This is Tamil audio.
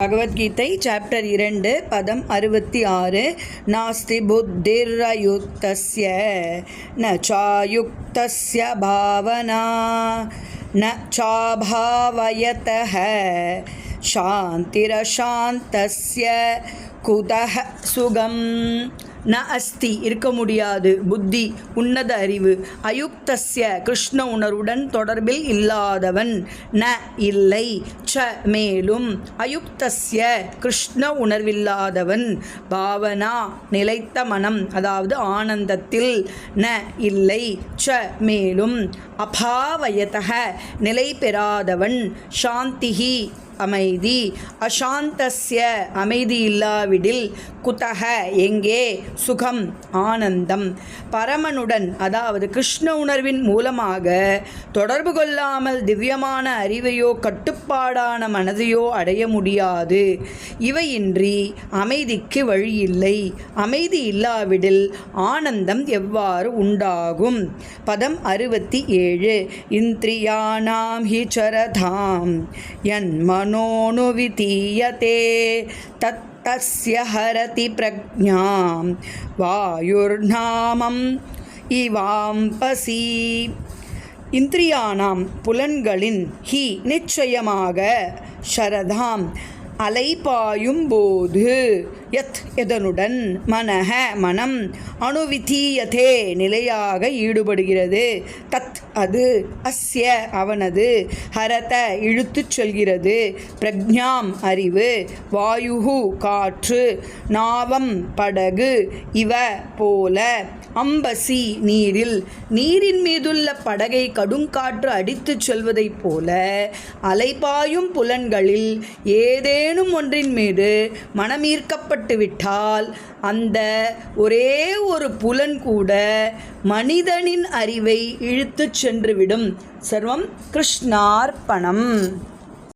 பகவத்கீதை சாப்டர் 2 பதம் 66 நாஸ்தி புத்திர்யுக்தஸ்ய ந சாயுக்தஸ்ய பாவனா ந சாபாவயதஹ சாந்திரசாந்தஸ்ய குதஹ சுகம் ந அஸ்தி இருக்க முடியாது புத்தி உன்னத அறிவு அயுக்தஸ்ய கிருஷ்ண உணர்வுடன் தொடர்பில் இல்லாதவன் ந இல்லை ச மேலும் அயுக்தஸ்ய கிருஷ்ண உணர்வில்லாதவன் பாவனா நிலைத்த மனம் அதாவது ஆனந்தத்தில் ந இல்லை ச மேலும் அபாவயதஹ நிலை பெறாதவன் சாந்திஹி அமைதி அசாந்தஸ்ய அமைதி இல்லாவிடில் குதஹ எங்கே சுகம் ஆனந்தம் பரமனுடன் அதாவது கிருஷ்ண உணர்வின் மூலமாக தொடர்பு கொள்ளாமல் திவ்யமான அறிவையோ கட்டுப்பாடான மனதையோ அடைய முடியாது. இவையின்றி அமைதிக்கு வழியில்லை. அமைதி இல்லாவிடில் ஆனந்தம் எவ்வாறு உண்டாகும்? பதம் 67 இந்திரியாணாம் ஹி சரதாம் யன் மனோனுவிதீயதே தத்தஸ்ய ஹரதி பிரக்ஞாம் வாயுர்நாமம் இவாம்பசி. இந்திரியானாம் புலன்களின் ஹி நிச்சயமாக ஷரதாம் அலைபாயும் போது யத் எதனுடன் மனஹ மனம் அணுவிதீயதே நிலையாக ஈடுபடுகிறது தத் அது அஸ்ய அவனது ஹரத இழுத்துச் செல்கிறது பிரக்ஞாம் அறிவு வாயுஹு காற்று நாவம் படகு இவ போல அம்பசி நீரில் நீரின் மீதுள்ள படகை கடுங்காற்று அடித்துச் செல்வதைப் போல அலைபாயும் புலன்களில் ஏதேனும் ஒன்றின் மீது மனமீர்க்கப்பட்டு விட்டால் அந்த ஒரே ஒரு புலன் கூட மனிதனின் அறிவை இழுத்துச் சென்றுவிடும். சர்வம் கிருஷ்ணார்ப்பணம்.